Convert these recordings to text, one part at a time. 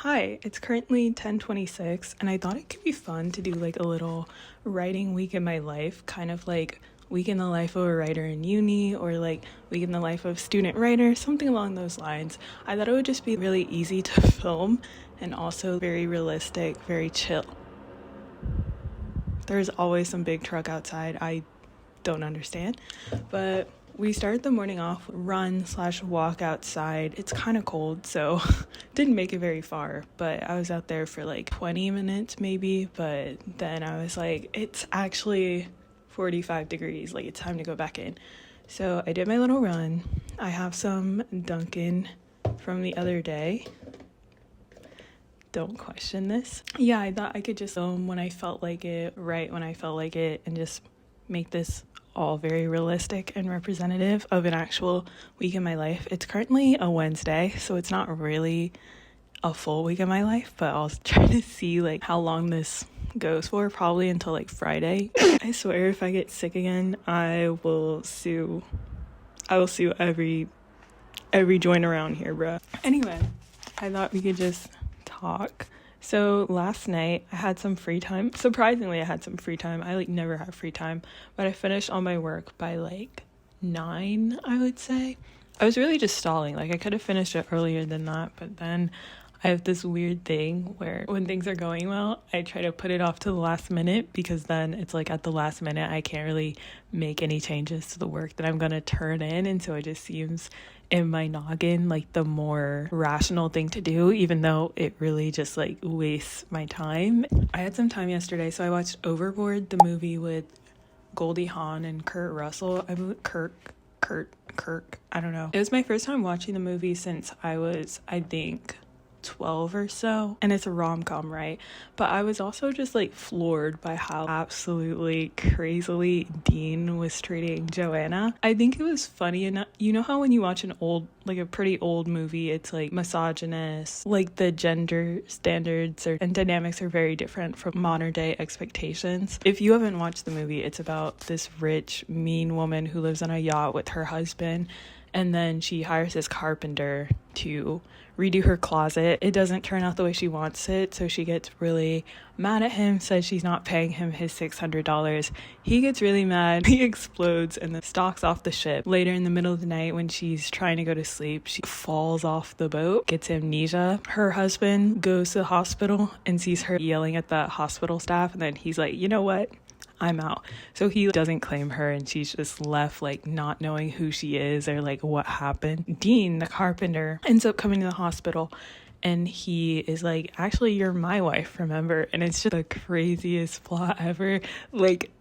Hi, it's currently 10:26 and I thought it could be fun to do like a little writing week in my life, kind of like week in the life of a writer in uni or like week in the life of student writer, something along those lines. I thought it would just be really easy to film and also very realistic, very chill. There's always some big truck outside. I don't understand, but we started the morning off run/walk outside. It's kind of cold, so didn't make it very far, but I was out there for like 20 minutes maybe, but then I was like, it's actually 45 degrees, like it's time to go back in. So I did my little run. I have some Dunkin' from the other day. Don't question this. Yeah, I thought I could just film when I felt like it, right when I felt like it, and just make this all very realistic and representative of an actual week in my life. It's currently a Wednesday, so it's not really a full week in my life, but I'll try to see like how long this goes for, probably until like Friday. I swear if I get sick again, I will sue every joint around here, bruh. Anyway, I thought we could just talk. So last night I had some free time. Surprisingly, I had some free time. I like never have free time, but I finished all my work by like 9, I would say. I was really just stalling. Like I could have finished it earlier than that, but then I have this weird thing where when things are going well, I try to put it off to the last minute, because then it's like at the last minute I can't really make any changes to the work that I'm going to turn in, and so it just seems in my noggin like the more rational thing to do, even though it really just like wastes my time. I had some time yesterday, so I watched Overboard, the movie with Goldie Hawn and Kurt Russell. Kirk, I don't know. It was my first time watching the movie since I was, I think, 12 or so, and it's a rom-com, right? But I was also just like floored by how absolutely crazily Dean was treating Joanna. I think it was funny enough. You know how when you watch a pretty old movie, it's like misogynist, like the gender standards and dynamics are very different from modern day expectations. If you haven't watched the movie, it's about this rich, mean woman who lives on a yacht with her husband, and then she hires this carpenter to redo her closet. It doesn't turn out the way she wants it, so she gets really mad at him, says she's not paying him his $600. He gets really mad, he explodes, and then stalks off the ship. Later in the middle of the night, when she's trying to go to sleep, she falls off the boat, gets amnesia. Her husband goes to the hospital and sees her yelling at the hospital staff, and then he's like, you know what? I'm out. So he doesn't claim her, and she's just left like not knowing who she is or like what happened. Dean, the carpenter, ends up coming to the hospital, and he is like, actually, you're my wife, remember? And it's just the craziest plot ever. Like,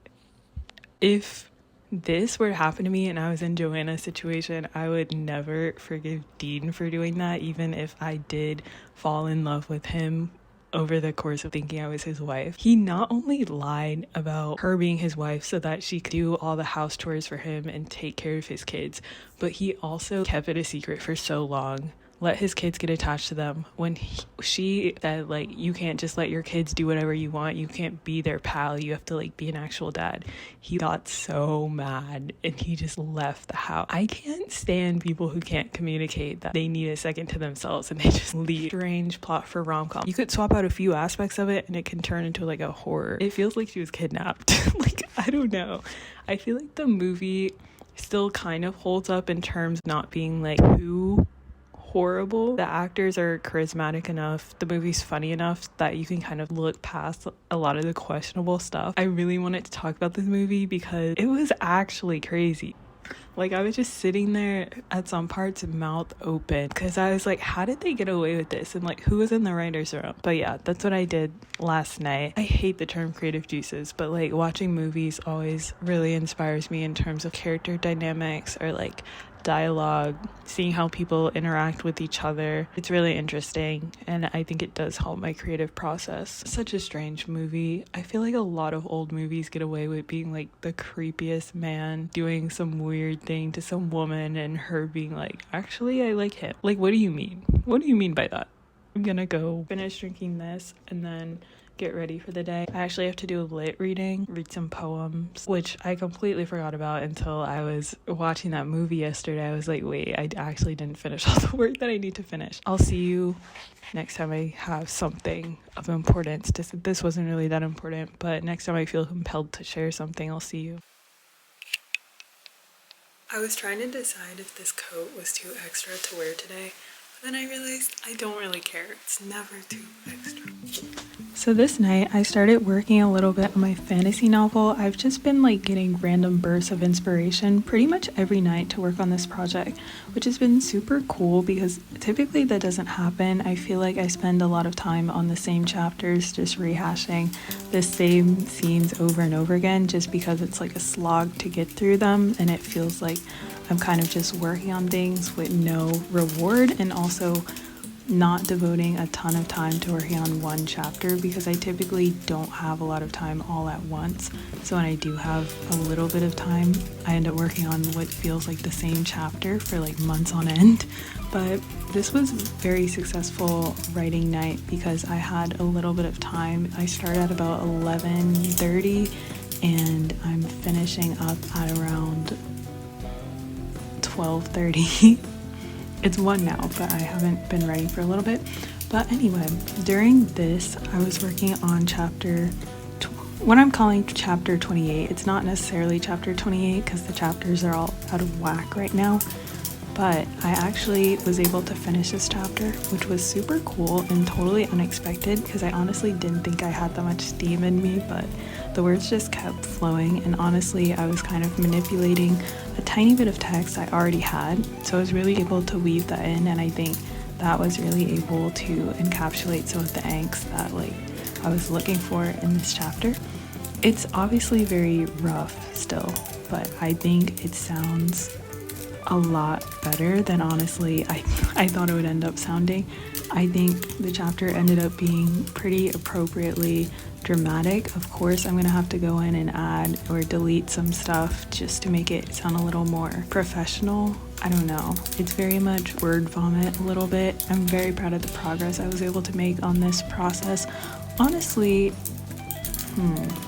if this were to happen to me and I was in Joanna's situation, I would never forgive Dean for doing that, even if I did fall in love with him over the course of thinking I was his wife. He not only lied about her being his wife so that she could do all the house chores for him and take care of his kids, but he also kept it a secret for so long, let his kids get attached to them. When she said, like, you can't just let your kids do whatever you want, you can't be their pal, you have to like be an actual dad, he got so mad and he just left the house. I can't stand people who can't communicate that they need a second to themselves and they just leave. Strange plot for rom-com. You could swap out a few aspects of it and it can turn into like a horror. It feels like she was kidnapped. Like, I don't know. I feel like the movie still kind of holds up in terms of not being like too horrible. The actors are charismatic enough, the movie's funny enough that you can kind of look past a lot of the questionable stuff. I really wanted to talk about this movie because it was actually crazy. Like, I was just sitting there at some parts, mouth open, because I was like, how did they get away with this? And like, who was in the writer's room? But yeah, that's what I did last night. I hate the term creative juices, but like watching movies always really inspires me in terms of character dynamics or like dialogue, seeing how people interact with each other. It's really interesting, and I think it does help my creative process. Such a strange movie. I feel like a lot of old movies get away with being like the creepiest man doing some weird thing to some woman and her being like, actually, I like him. Like, what do you mean? What do you mean by that? I'm gonna go finish drinking this and then get ready for the day. I actually have to do a lit reading, read some poems, which I completely forgot about until I was watching that movie yesterday. I was like, wait, I actually didn't finish all the work that I need to finish. I'll see you next time I have something of importance. This wasn't really that important, but next time I feel compelled to share something, I'll see you. I was trying to decide if this coat was too extra to wear today, but then I realized I don't really care. It's never too extra. So this night I started working a little bit on my fantasy novel. I've just been like getting random bursts of inspiration pretty much every night to work on this project, which has been super cool because typically that doesn't happen. I feel like I spend a lot of time on the same chapters, just rehashing the same scenes over and over again, just because it's like a slog to get through them, and it feels like I'm kind of just working on things with no reward, and also not devoting a ton of time to working on one chapter because I typically don't have a lot of time all at once. So when I do have a little bit of time, I end up working on what feels like the same chapter for like months on end. But this was a very successful writing night because I had a little bit of time. I started at about 11:30 and I'm finishing up at around 12:30. It's 1 now, but I haven't been writing for a little bit. But anyway, during this, I was working on what I'm calling chapter 28. It's not necessarily chapter 28 because the chapters are all out of whack right now. But I actually was able to finish this chapter, which was super cool and totally unexpected because I honestly didn't think I had that much steam in me, but the words just kept flowing, and honestly I was kind of manipulating a tiny bit of text I already had, so I was really able to weave that in, and I think that was really able to encapsulate some of the angst that like I was looking for in this chapter. It's obviously very rough still, but I think it sounds a lot better than honestly I thought it would end up sounding. I think the chapter ended up being pretty appropriately dramatic. Of course, I'm gonna have to go in and add or delete some stuff just to make it sound a little more professional. I don't know. It's very much word vomit a little bit. I'm very proud of the progress I was able to make on this process. Honestly,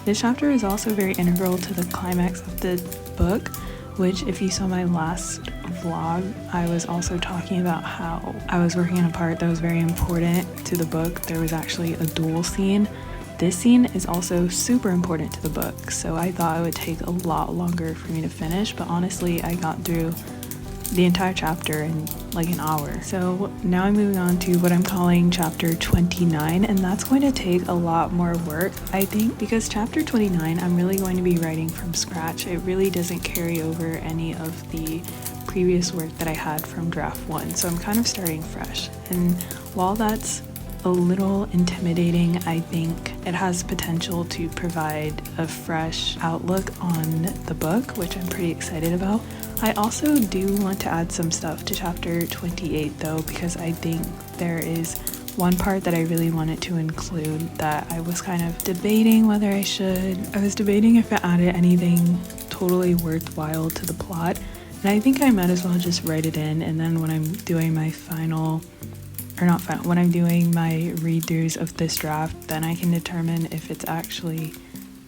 this chapter is also very integral to the climax of the book, which if you saw my last vlog, I was also talking about how I was working on a part that was very important to the book. There was actually a duel scene. This scene is also super important to the book, so I thought it would take a lot longer for me to finish, but honestly I got through the entire chapter in like an hour. So now I'm moving on to what I'm calling chapter 29, and that's going to take a lot more work, I think, because chapter 29 I'm really going to be writing from scratch. It really doesn't carry over any of the previous work that I had from draft 1, so I'm kind of starting fresh. And while that's a little intimidating, I think it has potential to provide a fresh outlook on the book, which I'm pretty excited about. I also do want to add some stuff to chapter 28 though, because I think there is one part that I really wanted to include that I was kind of debating whether I should. I was debating if it added anything totally worthwhile to the plot, and I think I might as well just write it in, and then when I'm doing my when I'm doing my read-throughs of this draft, then I can determine if it's actually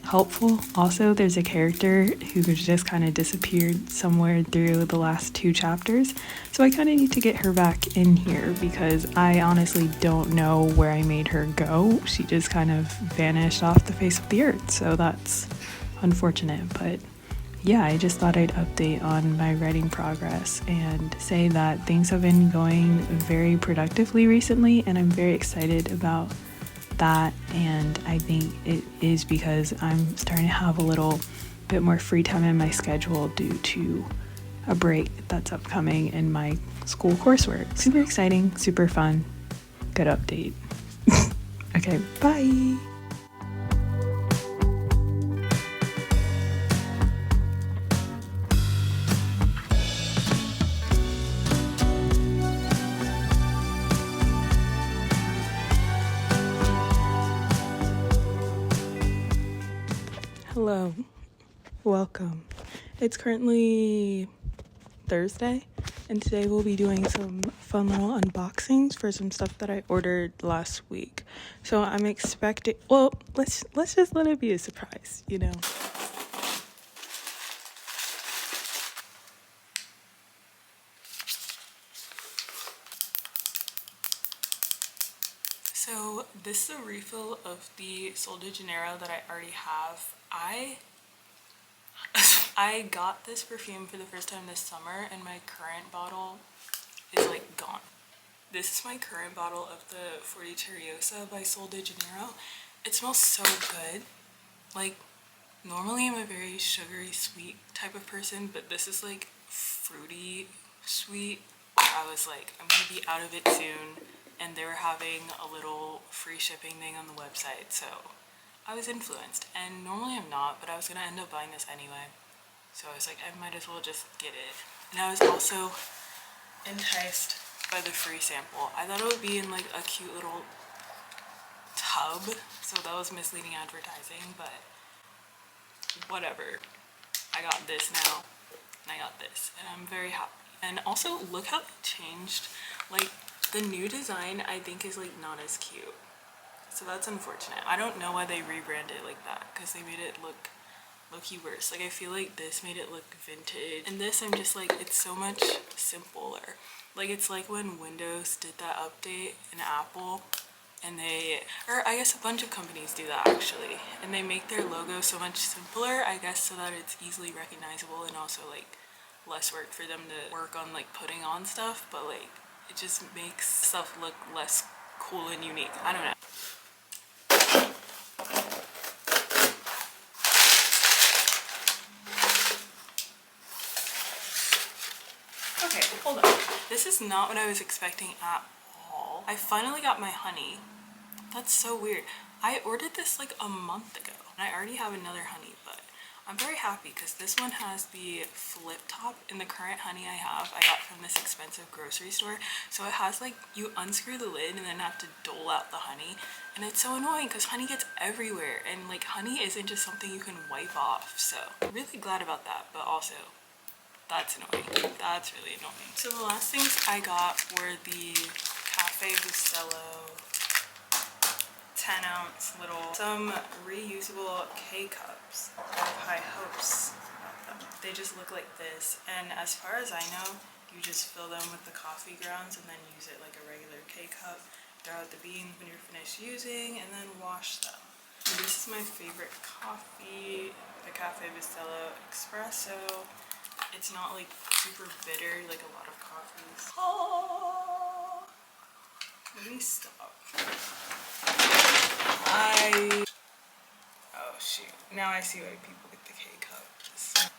helpful. Also, there's a character who just kind of disappeared somewhere through the last 2 chapters, so I kind of need to get her back in here because I honestly don't know where I made her go. She just kind of vanished off the face of the earth, so that's unfortunate. But yeah, I just thought I'd update on my writing progress and say that things have been going very productively recently, and I'm very excited about that. And I think it is because I'm starting to have a little bit more free time in my schedule due to a break that's upcoming in my school coursework. Super exciting, super fun, good update. Okay, bye. Hello, welcome. It's currently Thursday, and today we'll be doing some fun little unboxings for some stuff that I ordered last week. So I'm expecting, well, let's just let it be a surprise, you know. So this is a refill of the Sol de Janeiro that I already have. I got this perfume for the first time this summer and my current bottle is like gone. This is my current bottle of the Forty Teriosa by Sol de Janeiro. It smells so good. Like, normally I'm a very sugary sweet type of person, but this is like fruity sweet. I was like, I'm gonna be out of it soon, and they were having a little free shipping thing on the website, so I was influenced. And normally I'm not, but I was gonna end up buying this anyway, so I was like, I might as well just get it. And I was also enticed by the free sample. I thought it would be in like a cute little tub, so that was misleading advertising, but whatever. I got this now, and I got this, and I'm very happy. And also, look how they changed. Like, the new design I think is like not as cute, so that's unfortunate. I don't know why they rebranded it like that, because they made it look low-key worse. Like, I feel like this made it look vintage, and this I'm just like, it's so much simpler. Like, it's like when Windows did that update in Apple, and or I guess a bunch of companies do that actually, and they make their logo so much simpler, I guess, so that it's easily recognizable, and also like less work for them to work on like putting on stuff, but like it just makes stuff look less cool and unique. I don't know. Okay, hold on. This is not what I was expecting at all. I finally got my honey. That's so weird. I ordered this like a month ago, and I already have another honey, but I'm very happy because this one has the flip top. In the current honey I have, I got from this expensive grocery store. So it has like, you unscrew the lid and then have to dole out the honey. And it's so annoying because honey gets everywhere, and like honey isn't just something you can wipe off. So I'm really glad about that, but also that's annoying. That's really annoying. So the last things I got were the Cafe Bustelo 10-ounce some reusable K-cups. I have high hopes about them. They just look like this, and as far as I know, you just fill them with the coffee grounds and then use it like a regular K-cup. Throw out the beans when you're finished using, and then wash them. And this is my favorite coffee, the Cafe Bustelo Espresso. It's not like super bitter like a lot of coffees. Oh, let me stop. Oh shoot, now I see why people get the K-cups.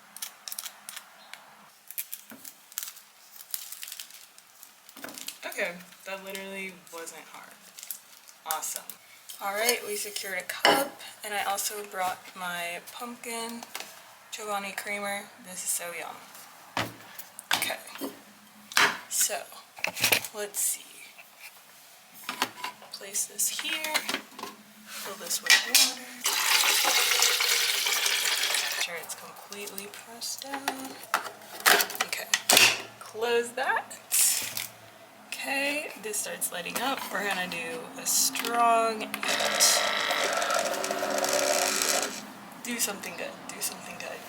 Okay, that literally wasn't hard. Awesome. Alright, we secured a cup, and I also brought my pumpkin Giovanni creamer. This is so yum. Okay, so let's see. Place this here. Fill this with water. Make sure it's completely pressed down. Okay, close that. Okay, this starts lighting up. We're gonna do a strong and do something good. Do something good.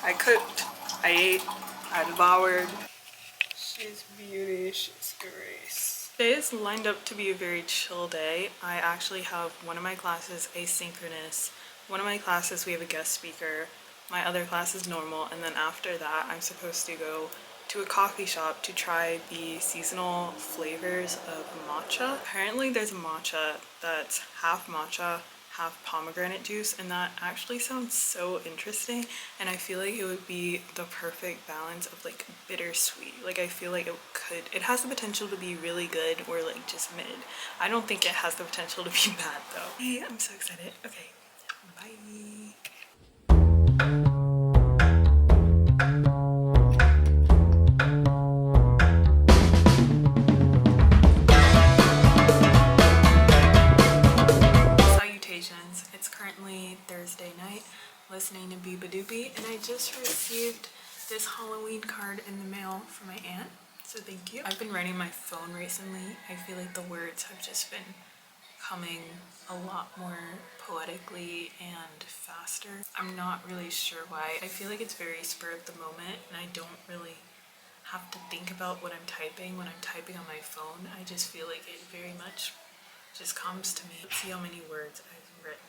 I cooked, I ate, I devoured. She's beauty, she's grace. Today is lined up to be a very chill day. I actually have one of my classes asynchronous, one of my classes we have a guest speaker, my other class is normal, and then after that I'm supposed to go to a coffee shop to try the seasonal flavors of matcha. Apparently there's a matcha that's half matcha, half pomegranate juice, and that actually sounds so interesting, and I feel like it would be the perfect balance of like bittersweet. Like, I feel like it has the potential to be really good or like just mid. I don't think it has the potential to be bad though. Hey, I'm so excited. Okay, bye. Ruby, and I just received this Halloween card in the mail from my aunt, so thank you. I've been writing my phone recently. I feel like the words have just been coming a lot more poetically and faster. I'm not really sure why. I feel like it's very spur of the moment, and I don't really have to think about what I'm typing when I'm typing on my phone. I just feel like it very much just comes to me. Let's see how many words I've written.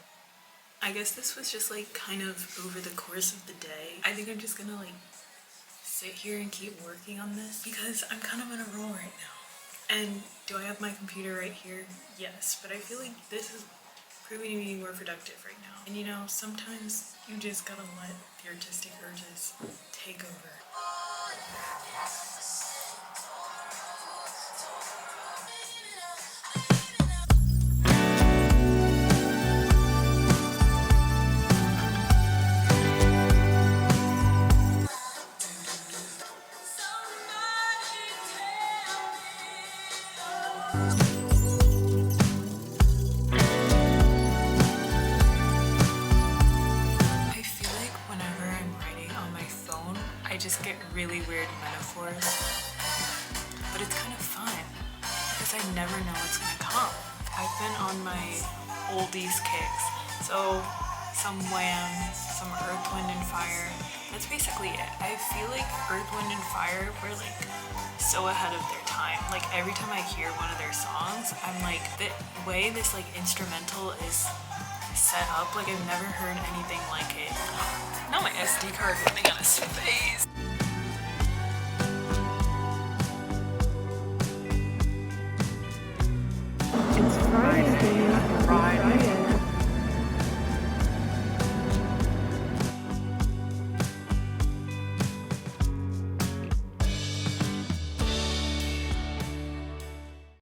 I guess this was just like kind of over the course of the day. I think I'm just gonna like sit here and keep working on this because I'm kind of on a roll right now. And do I have my computer right here? Yes, but I feel like this is proving to be more productive right now. And you know, sometimes you just gotta let the artistic urges take over. I feel like whenever I'm writing on my phone, I just get really weird metaphors, but it's kind of fun because I never know what's gonna come. I've been on my oldies kicks, so some Wham, some Earth, Wind and Fire. That's basically it. I feel like Earth, Wind and Fire were like so ahead of their time. Like every time I hear one of their songs, I'm like, the way this like instrumental is set up, like I've never heard anything like it. Now my SD card running out of space.